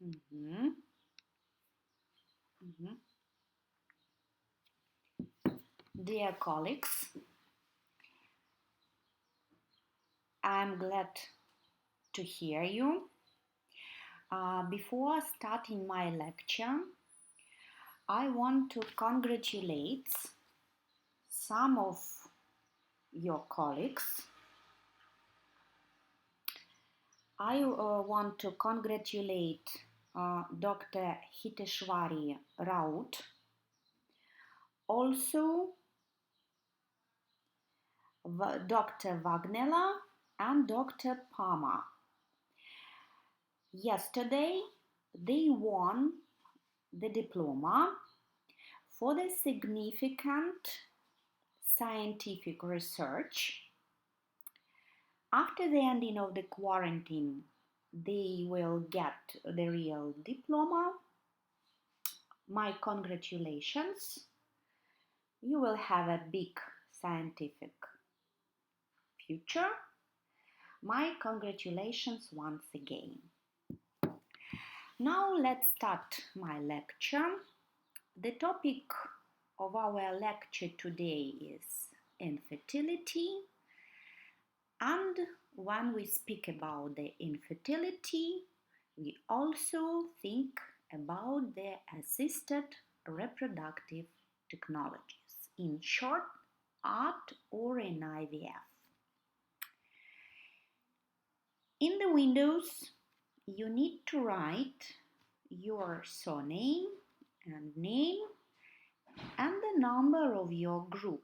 Mhm. Mhm. Dear colleagues, I'm glad to hear you. Before starting my lecture, I want to congratulate some of your colleagues. I want to congratulate Dr. Hiteshwari Raut, also Dr. Wagnella and Dr. Palmer. Yesterday, they won the diploma for the significant scientific research. After the ending of the quarantine, they will get the real diploma. My congratulations. You will have a big scientific future. My congratulations once again. Now let's start my lecture. The topic of our lecture today is infertility. And when we speak about the infertility, we also think about the assisted reproductive technologies, in short, ART or in IVF. In the windows, you need to write your surname and name and the number of your group.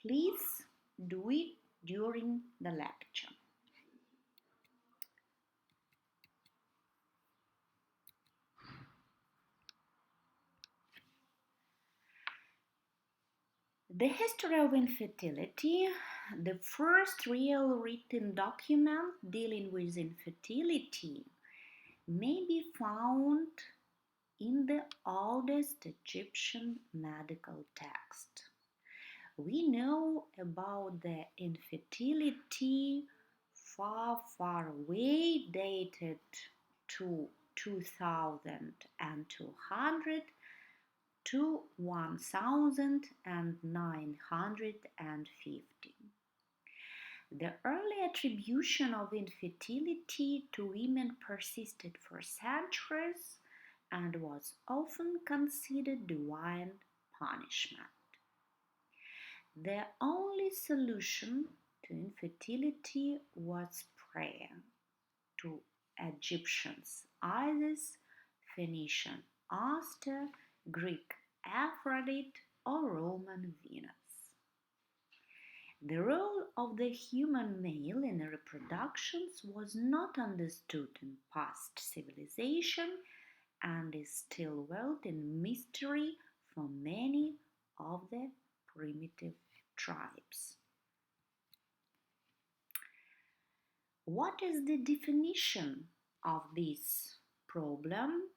Please do it during the lecture. The history of infertility, the first real written document dealing with infertility, may be found in the oldest Egyptian medical text. We know about the infertility far away, dated to 2200 to 1950. The early attribution of infertility to women persisted for centuries and was often considered divine punishment. The only solution to infertility was prayer to Egyptians Isis, Phoenician Aster, Greek Aphrodite, or Roman Venus. The role of the human male in reproductions was not understood in past civilization and is still veiled in mystery for many of the primitive tribes. What is the definition of this problem?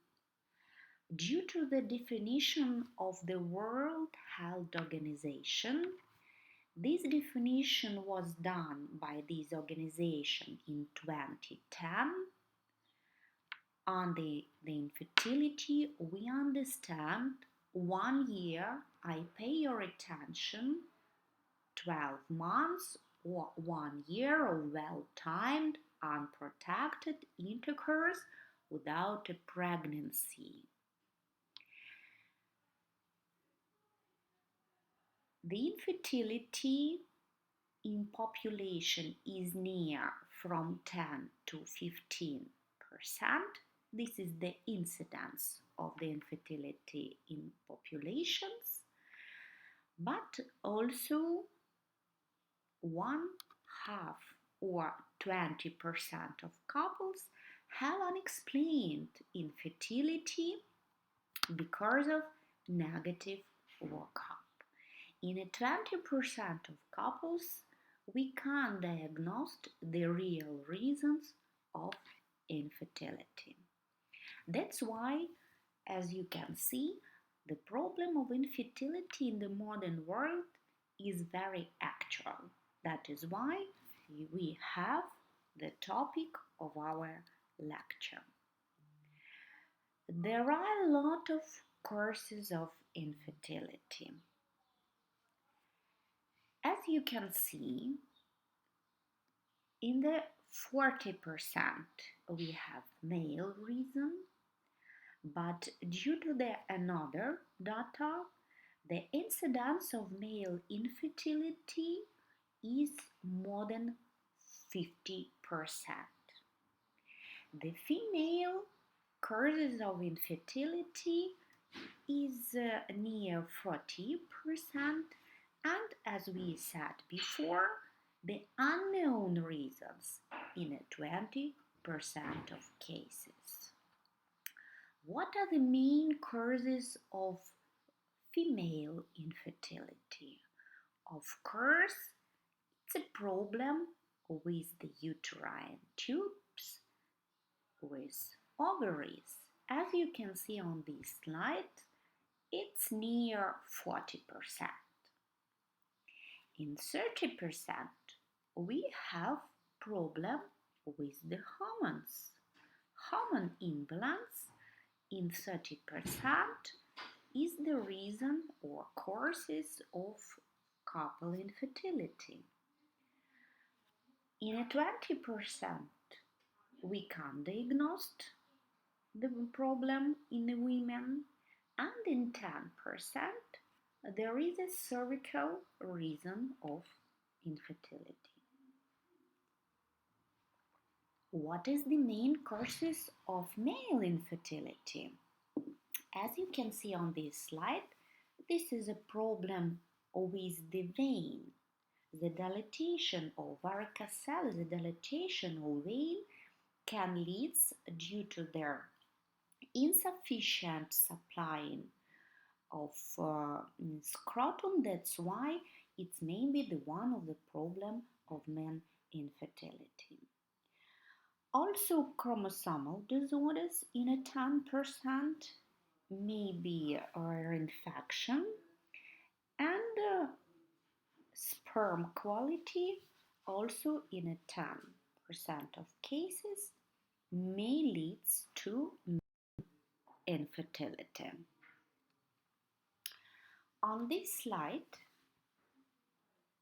Due to the definition of the World Health Organization, this definition was done by this organization in 2010. On the infertility, we understand 1 year, I pay your attention, 12 months or 1 year of well-timed, unprotected intercourse without a pregnancy. The infertility in population is near from 10 to 15%. This is the incidence of the infertility in populations. but also one half or 20% of couples have unexplained infertility because of negative workup. In a 20% of couples, we can't diagnose the real reasons of infertility. That's why, as you can see, the problem of infertility in the modern world is very actual. That is why we have the topic of our lecture. There are a lot of causes of infertility. As you can see, in the 40% we have male reason, but due to the another data, the incidence of male infertility is more than 50%. The female causes of infertility is near 40%, and as we said before, the unknown reasons in 20% of cases. What are the main causes of female infertility? Of course, it's a problem with the uterine tubes, with ovaries. As you can see on this slide, it's near 40%. In 30%, we have problem with the hormones. Hormone imbalance in 30% is the reason or causes of couple infertility. In 20%, we can diagnose the problem in the women, and in 10%, there is a cervical reason of infertility. What is the main causes of male infertility? As you can see on this slide, this is a problem with the vein. The dilatation of varicose cells, the dilatation of vein can lead due to their insufficient supplying of scrotum. That's why it's maybe the one of the problem of men infertility. Also, chromosomal disorders in a 10%, maybe rare infection, and sperm quality also in a 10% of cases may lead to infertility. On this slide,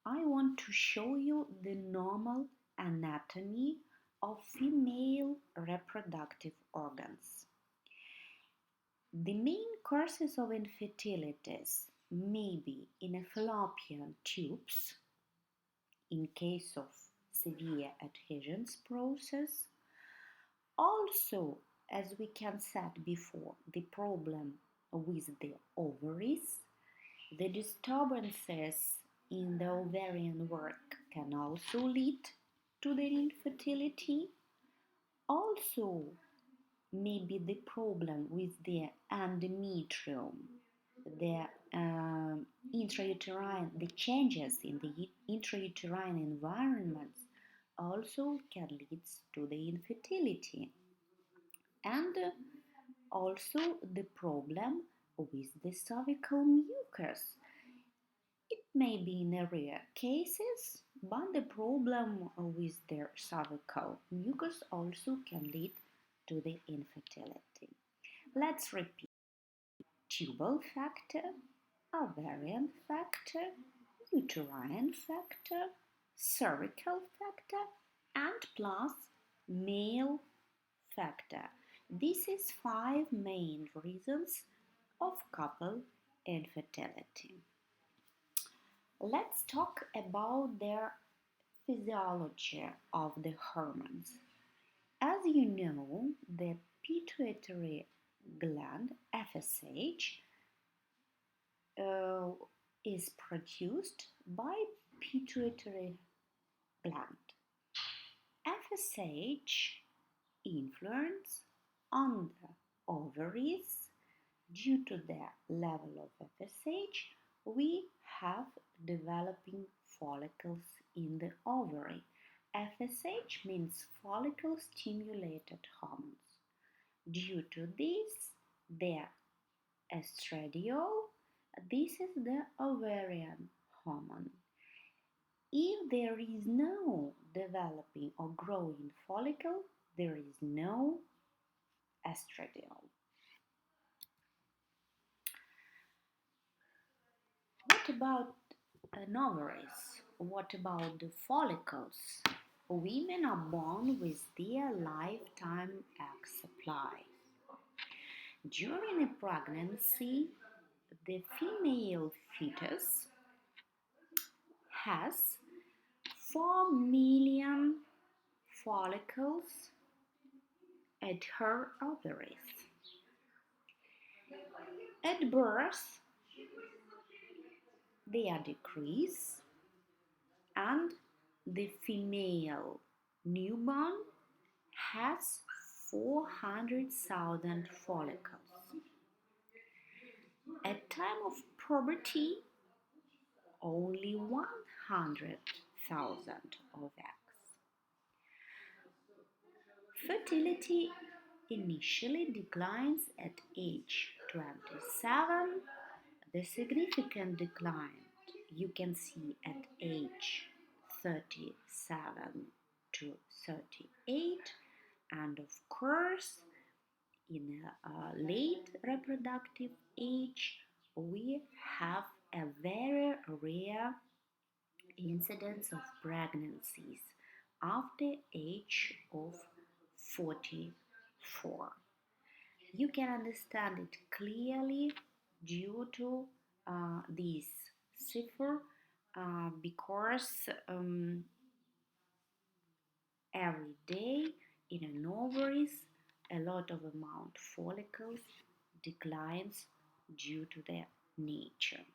I want to show you the normal anatomy of female reproductive organs. The main causes of infertilities may be in a fallopian tubes in case of severe adhesions process. Also, as we can said before, the problem with the ovaries, the disturbances in the ovarian work can also lead to the infertility. Also, maybe the problem with the endometrium, the intrauterine, the changes in the intrauterine environment also can lead to the infertility. And also the problem with the cervical mucus. It may be in rare cases, but the problem with the cervical mucus also can lead to the infertility. Let's repeat: tubal factor, ovarian factor, uterine factor, cervical factor, and plus male factor. This is 5 main reasons of couple infertility. Let's talk about their physiology of the hormones. As you know, the pituitary gland, FSH, is produced by pituitary gland. FSH influence on the ovaries. Due to the level of FSH, we have developing follicles in the ovary. FSH means follicle stimulated hormones. Due to this, the estradiol, this is the ovarian hormone. If there is no developing or growing follicle, there is no estradiol. What about ovaries? What about the follicles? Women are born with their lifetime egg supply. During a pregnancy, the female fetus has 4 million follicles at her ovaries. At birth, they are decreased, and the female newborn has 400,000 follicles. At time of puberty, only 100,000 of eggs. Fertility initially declines at age 27. The significant decline you can see at age 37 to 38, and of course in a late reproductive age we have a very rare incidence of pregnancies after age of 44. You can understand it clearly due to this cipher because every day in an ovaries a lot of amount follicles declines due to their nature.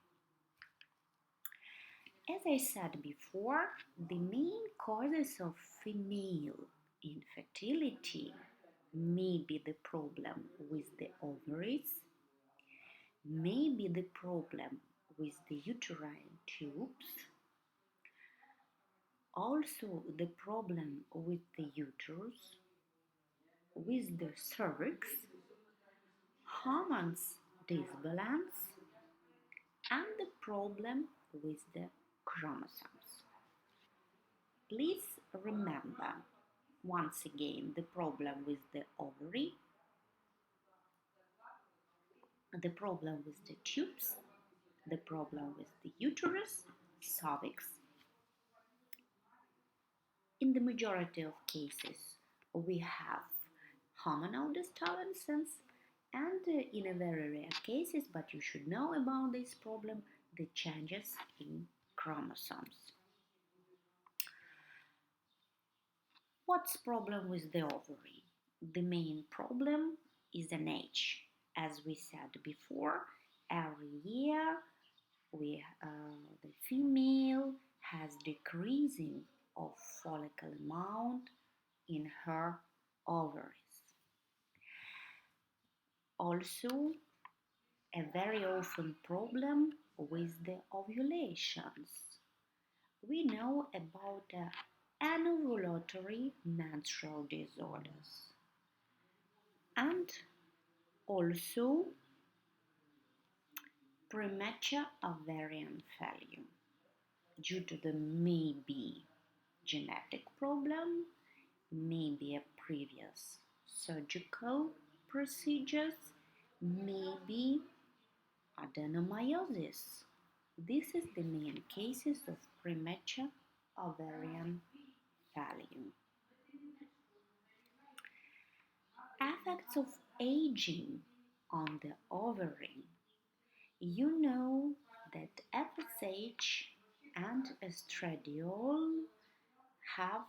As I said before, the main causes of female infertility may be the problem with the ovaries, may be the problem with the uterine tubes, also the problem with the uterus, with the cervix, hormones disbalance, and the problem with the chromosomes. Please remember once again the problem with the ovary, the problem with the tubes, the problem with the uterus, cervix. In the majority of cases, we have hormonal disturbances, and in a very rare cases, but you should know about this problem, the changes in chromosomes. What's problem with the ovary? The main problem is an age. As we said before, every year the female has decreasing of follicle amount in her ovaries. Also, a very often problem with the ovulations. We know about anovulatory menstrual disorders and also premature ovarian failure due to the maybe genetic problem, maybe a previous surgical procedures, maybe adenomyosis. This is the main cases of premature ovarian failure. Effects of aging on the ovary. You know that FSH and estradiol have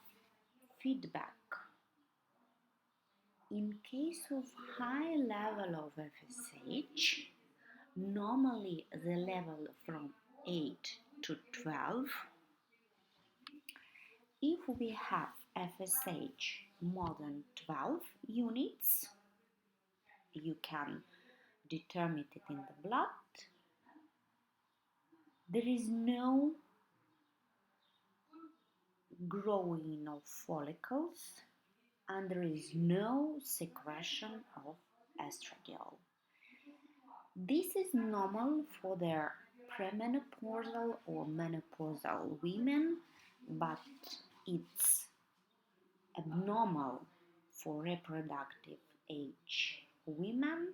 feedback. In case of high level of FSH, normally the level from 8 to 12. If we have FSH more than 12 units, you can determine it in the blood. There is no growing of follicles and there is no secretion of estradiol. This is normal for their premenopausal or menopausal women, but it's abnormal for reproductive age women.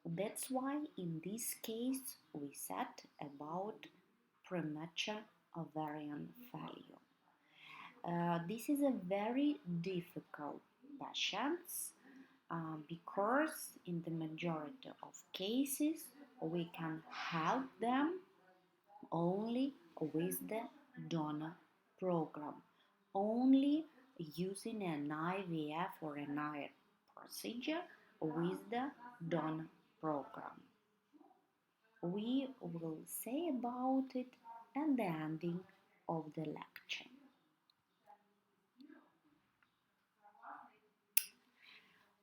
That's why in this case we said about premature ovarian failure. This is a very difficult patient because in the majority of cases we can help them only with the donor program, only using an IVF or an IR procedure with the donor program. We will say about it at the ending of the lecture.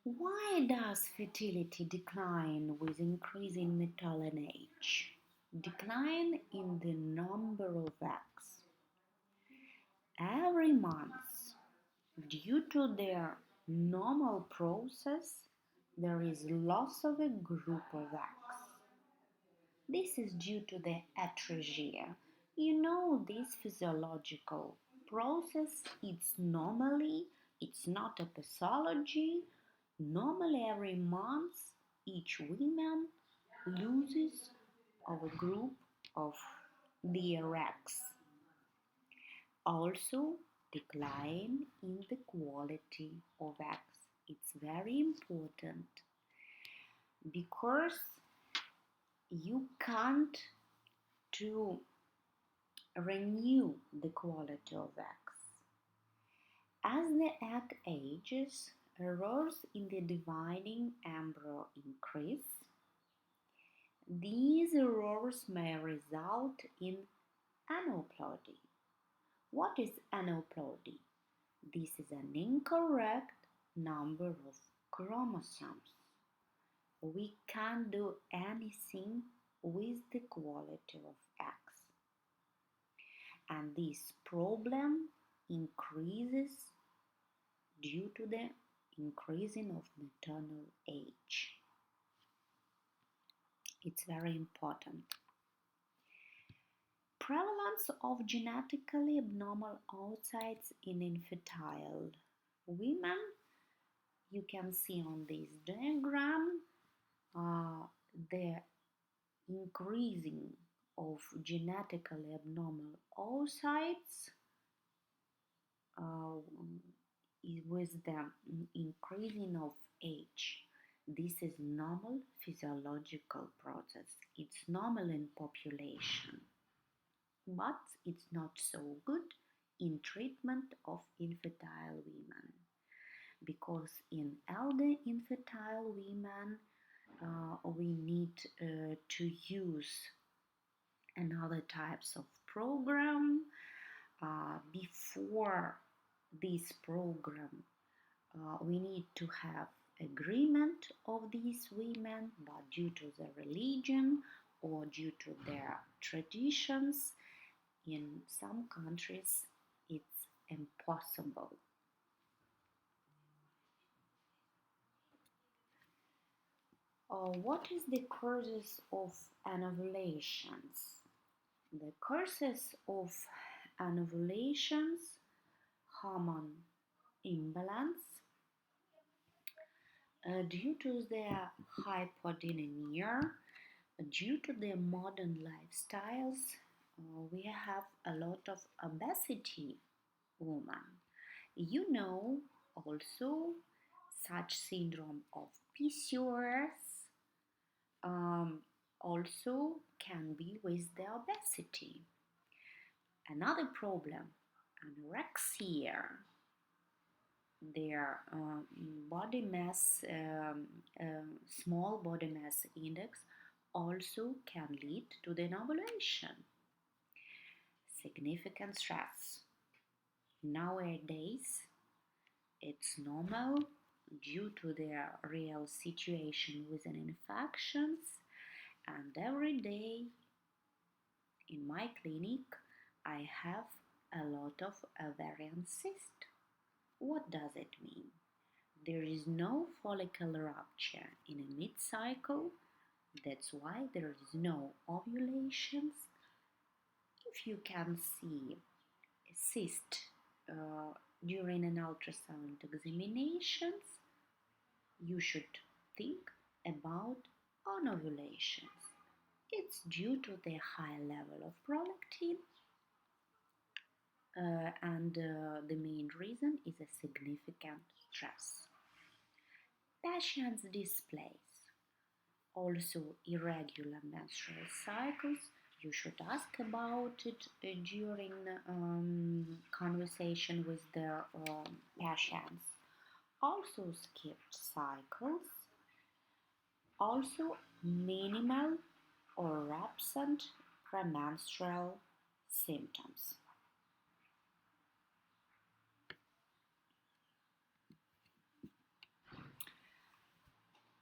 Why does fertility decline with increasing maternal age? Decline in the number of eggs. Every month, due to their normal process, there is loss of a group of eggs. This is due to the atresia. You know, this physiological process, it's not a pathology. Normally every month each woman loses of a group of their eggs. Also decline in the quality of eggs. It's very important because you can't to renew the quality of eggs. As the egg ages, errors in the dividing embryo increase. These errors may result in aneuploidy. What is aneuploidy? This is an incorrect number of chromosomes. We can't do anything with the quality of eggs. And this problem increases due to the increasing of maternal age. It's very important. Prevalence of genetically abnormal oocytes in infertile women. You can see on this diagram the increasing of genetically abnormal oocytes with the increasing of age. This is normal physiological process. It's normal in population, but it's not so good in treatment of infertile women, because in elder infertile women we need to use another types of program. Before this program we need to have agreement of these women, but due to their religion or due to their traditions in some countries it's impossible. What is the causes of anovulations? The causes of anovulations: hormone imbalance, due to their hypodinemia, due to their modern lifestyles, we have a lot of obesity women. You know also such syndrome of PCOS also can be with the obesity. Another problem, anorexia. Their body mass, small body mass index also can lead to the anovulation. significant stress. Nowadays, it's normal due to their real situation with an infections, and every day in my clinic I have a lot of ovarian cyst. What does it mean? There is no follicle rupture in a mid-cycle, that's why there is no ovulations. If you can see a cyst during an ultrasound examinations, you should think about anovulations. It's due to the high level of prolactin, and the main reason is a significant stress. Patients displays also irregular menstrual cycles. You should ask about it during conversation with the patients. Also skipped cycles, also minimal or absent premenstrual symptoms.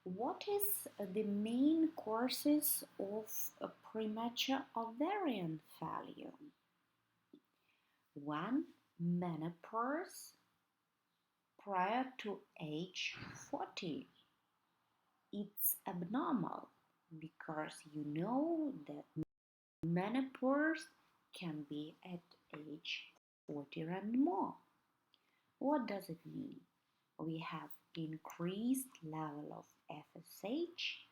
What is the main causes of a premature ovarian failure? One, menopause prior to age 40. It's abnormal because you know that menopause can be at age 40 and more. What does it mean? We have increased level of FSH,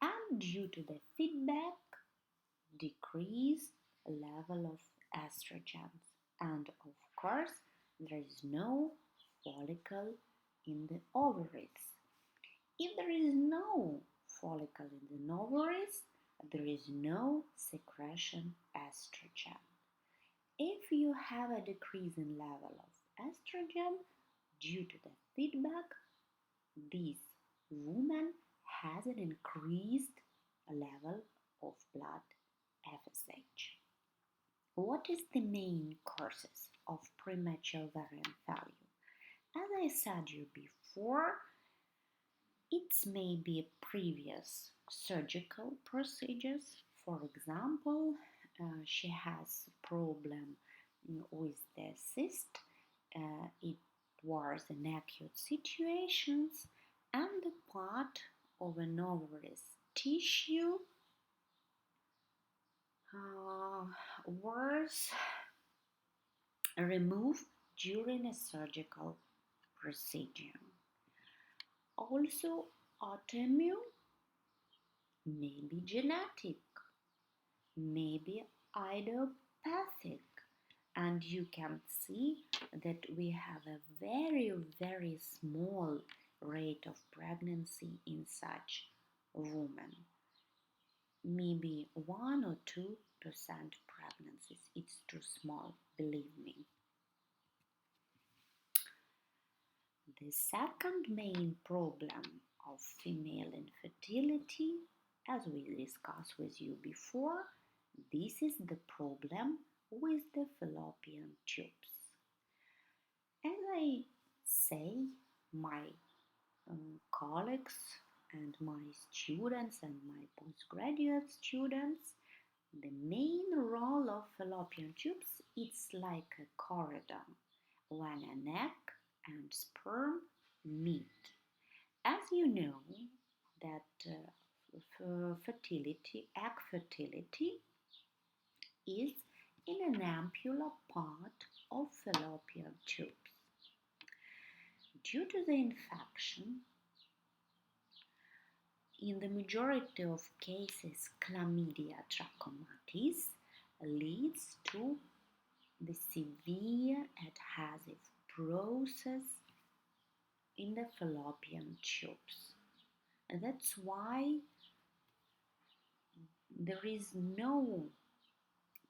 and due to the feedback, decreased level of estrogens, and of course there is no follicle in the ovaries. If there is no follicle in the ovaries, there is no secretion estrogen. If you have a decrease in level of estrogen due to the feedback, this woman has an increased level of blood FSH. What is the main causes of premature ovarian failure? As I said you before, it may be previous surgical procedures. For example, she has problem with the cyst. It was an acute situation, and the part of an ovaries tissue was removed during a surgical procedure. Also, autoimmune, maybe genetic, maybe idiopathic, and you can see that we have a very, very small rate of pregnancy in such women. Maybe 1 or 2% pregnancies. It's too small, believe me. The second main problem of female infertility, as we discussed with you before, this is the problem with the fallopian tubes. As I say, my colleagues and my students and my postgraduate students, the main role of fallopian tubes is like a corridor when an egg and sperm meet. As you know that egg fertility is in an ampulla part of fallopian tubes. Due to the infection, in the majority of cases, chlamydia trachomatis leads to the severe adhesive process in the fallopian tubes. And that's why there is no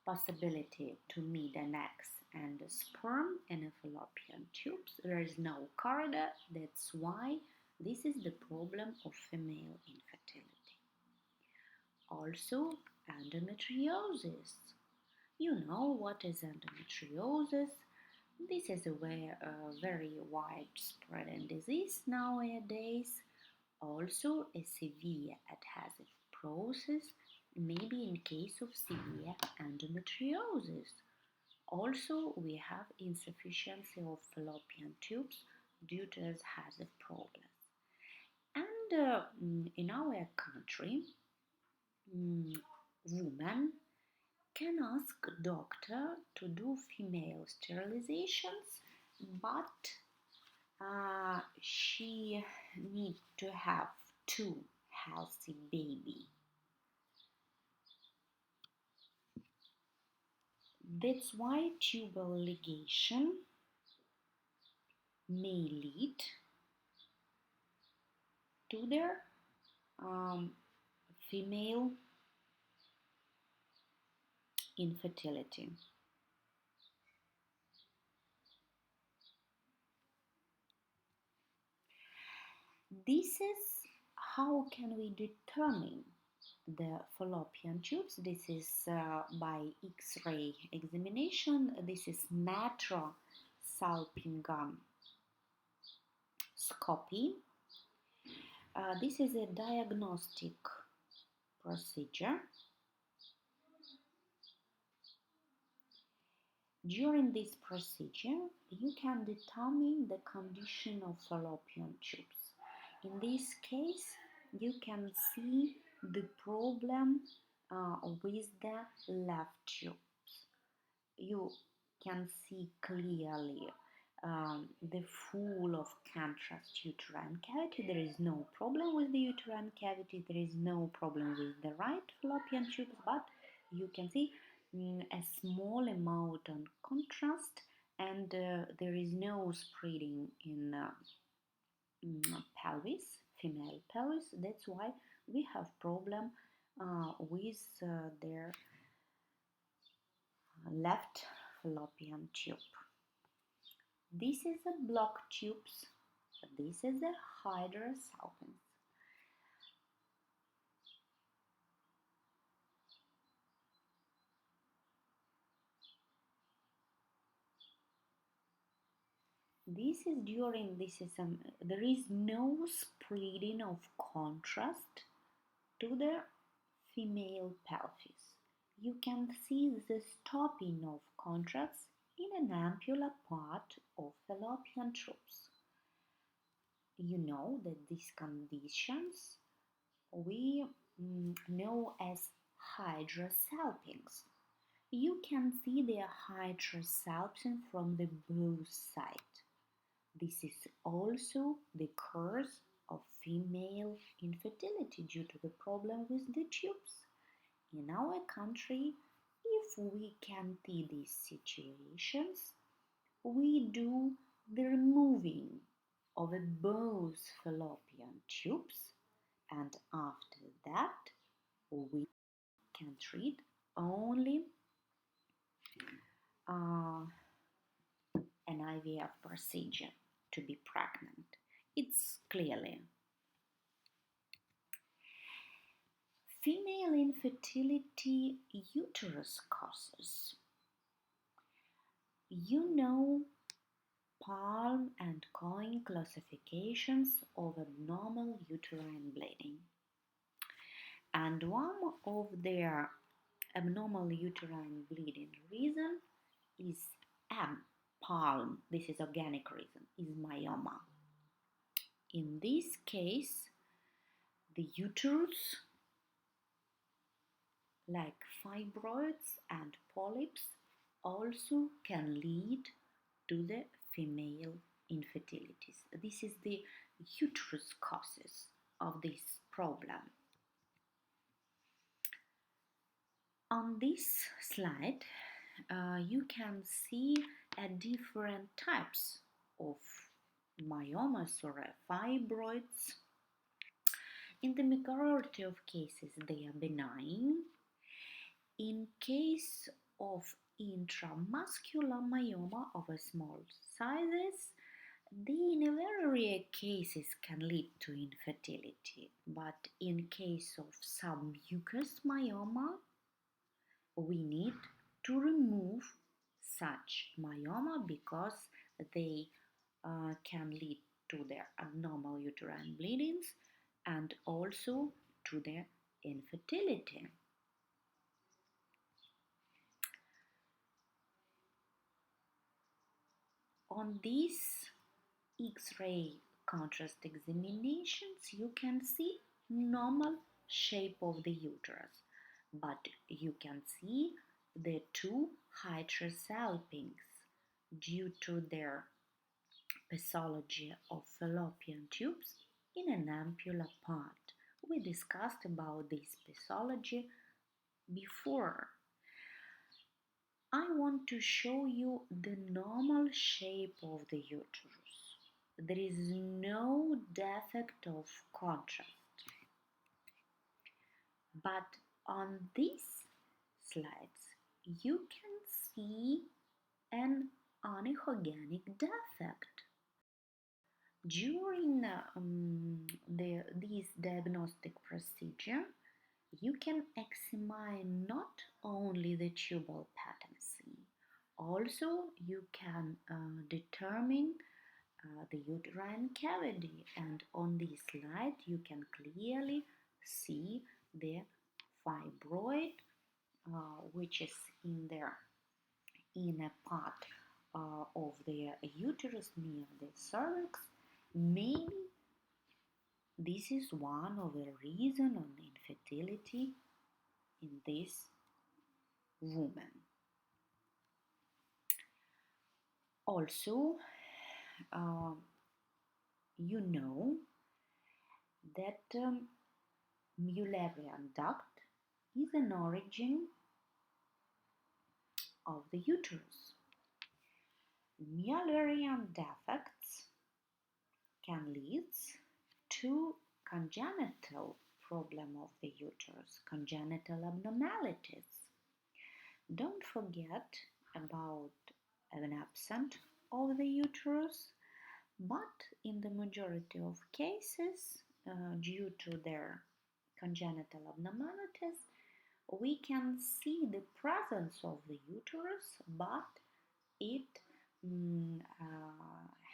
possibility to meet an egg and a sperm in a fallopian tubes. There is no corridor. That's why this is the problem of female infertility. Also, endometriosis. You know what is endometriosis? This is a very widespread disease nowadays. Also, a severe adhesive process, maybe in case of severe endometriosis. Also, we have insufficiency of fallopian tubes due to adhesive problems. And in our country, women can ask doctor to do female sterilizations, but she need to have two healthy baby. That's why tubal ligation may lead to their female infertility. This is how can we determine the fallopian tubes. This is by X-ray examination. This is maternal salpingoscopy. This is a diagnostic procedure. During this procedure, you can determine the condition of fallopian tubes. In this case, you can see the problem with the left tubes. You can see clearly the full of contrast uterine cavity. There is no problem with the uterine cavity. There is no problem with the right fallopian tubes, but you can see a small amount on contrast, and there is no spreading in pelvis, female pelvis. That's why we have problem with their left fallopian tube. This is a block tubes. This is a Hysteroscopy. There is no spreading of contrast to the female pelvis. You can see the stopping of contrast in an ampulla part of fallopian tubes. You know that these conditions we know as hydrosalpinx. You can see the hydrosalpin from the both sides. This is also the cause of female infertility due to the problem with the tubes. In our country, if we can see these situations, we do the removing of both fallopian tubes, and after that we can treat only an IVF procedure to be pregnant. It's clearly female infertility uterus causes. You know palm and coin classifications of abnormal uterine bleeding. And one of their abnormal uterine bleeding reason is palm. This is organic reason, is myoma. In this case, the uterus, like fibroids and polyps, also can lead to the female infertilities. This is the uterus causes of this problem. On this slide, you can see different types of myomas or fibroids. In the majority of cases, they are benign. In case of intramuscular myoma of a small sizes, they in a very rare cases can lead to infertility. But in case of submucous myoma, we need to remove such myoma because they can lead to their abnormal uterine bleedings and also to their infertility. On these X-ray contrast examinations, you can see normal shape of the uterus, but you can see the two hysterosalpinx due to their pathology of fallopian tubes in an ampulla part. We discussed about this pathology before. I want to show you the normal shape of the uterus. There is no defect of contrast. But on these slides, you can see an aneuploidy defect. During this diagnostic procedure, you can examine not only the tubal patency, also you can determine the uterine cavity, and on this slide you can clearly see the fibroid which is in there in a part of the uterus near the cervix. Maybe this is one of the reasons of infertility in this woman. Also, you know that Mullerian duct is an origin of the uterus. Mullerian defects can lead to congenital problem of the uterus, congenital abnormalities. Don't forget about an absence of the uterus, but in the majority of cases, due to their congenital abnormalities, we can see the presence of the uterus, but it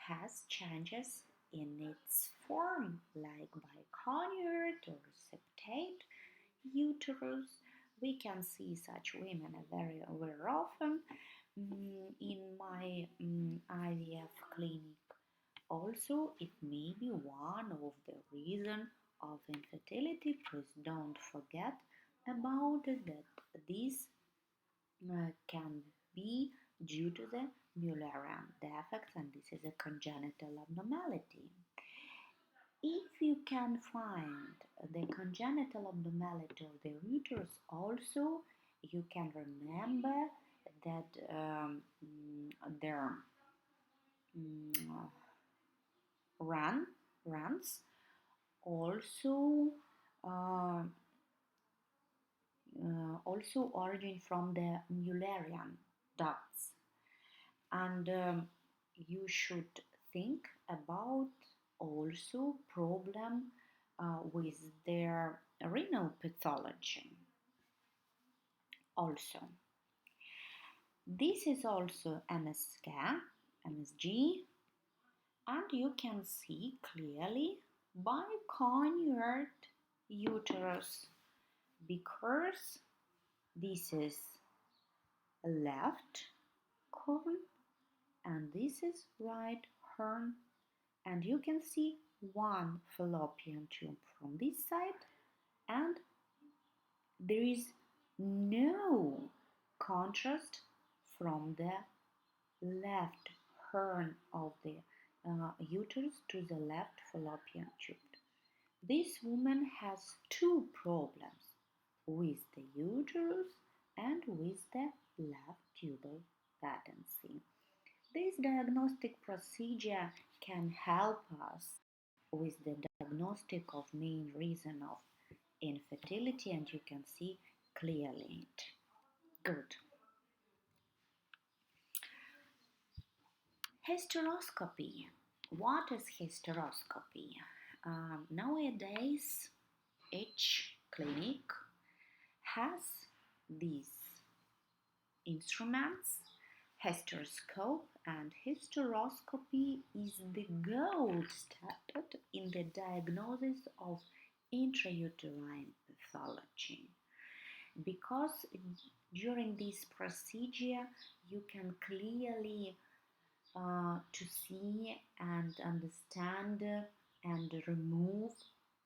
has changes in its form, like biconjugate or septate uterus. We can see such women very, very often in my IVF clinic. Also, it may be one of the reasons of infertility. Please don't forget about it, that this can be due to the Mullerian defect, and this is a congenital abnormality. If you can find the congenital abnormality of the uterus also, you can remember that their runs also also origin from the Mullerian ducts, and you should think about also problem with their renal pathology. Also, this is also MSG, and you can see clearly biconjugate uterus because this is left horn and this is right horn, and you can see one fallopian tube from this side, and there is no contrast from the left horn of the uterus to the left fallopian tube. This woman has two problems with the uterus and with the left tubal patency. This diagnostic procedure can help us with the diagnostic of main reason of infertility, and you can see clearly it. Good. Hysteroscopy. What is hysteroscopy? Nowadays, each clinic has this instruments. Hysteroscope and hysteroscopy is the gold standard in the diagnosis of intrauterine pathology because during this procedure you can clearly to see and understand and remove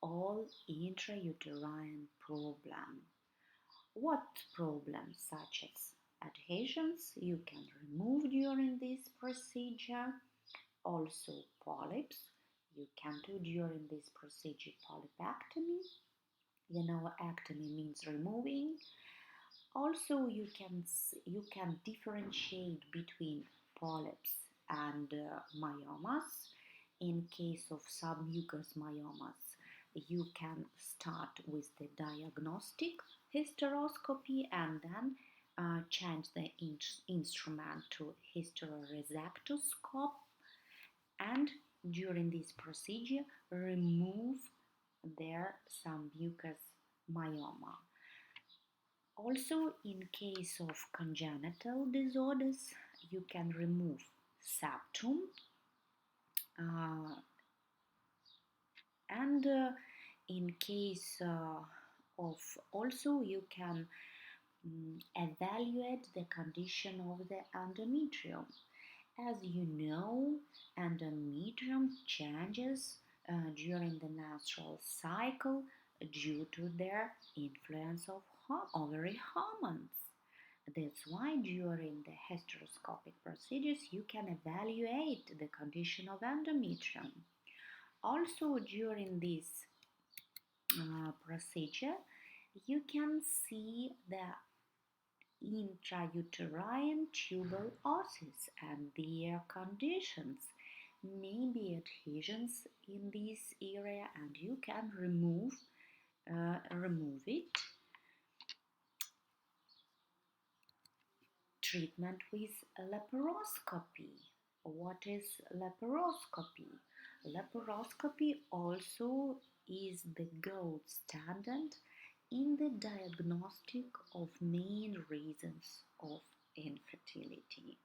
all intrauterine problems. What problems such as adhesions you can remove during this procedure, also polyps you can do during this procedure, polypectomy. You know, ectomy means removing. Also, you can differentiate between polyps and myomas. In case of submucous myomas, you can start with the diagnostic hysteroscopy and then change the instrument to hysteroresectoscope, and during this procedure remove their submucous myoma. Also, in case of congenital disorders, you can remove septum and in case of also you can evaluate the condition of the endometrium. As you know, endometrium changes during the menstrual cycle due to their influence of ovary hormones. That's why during the hysteroscopic procedures you can evaluate the condition of endometrium. Also during this procedure you can see the intrauterine tubal oocytes and their conditions, maybe adhesions in this area, and you can remove it. Treatment with laparoscopy. What is laparoscopy? Laparoscopy also is the gold standard in the diagnostic of main reasons of infertility,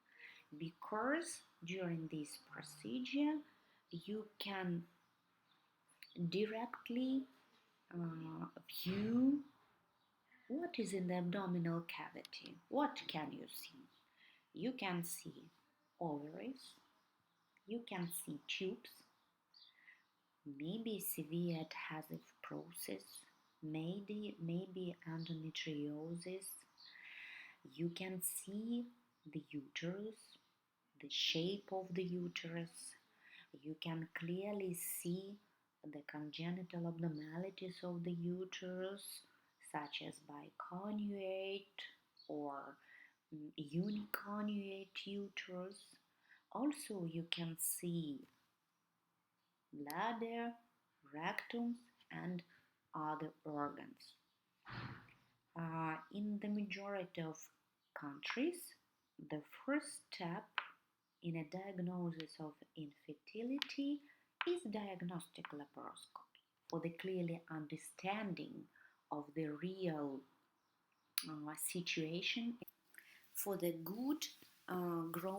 because during this procedure you can directly view what is in the abdominal cavity. What can you see? You can see ovaries, you can see tubes, maybe severe adhesive process, maybe endometriosis. You can see the uterus, the shape of the uterus. You can clearly see the congenital abnormalities of the uterus, such as biconjugate or uniconjugate uterus. Also, you can see bladder, rectum, and other organs. In the majority of countries, the first step in a diagnosis of infertility is diagnostic laparoscopy for the clearly understanding of the real situation, for the good growth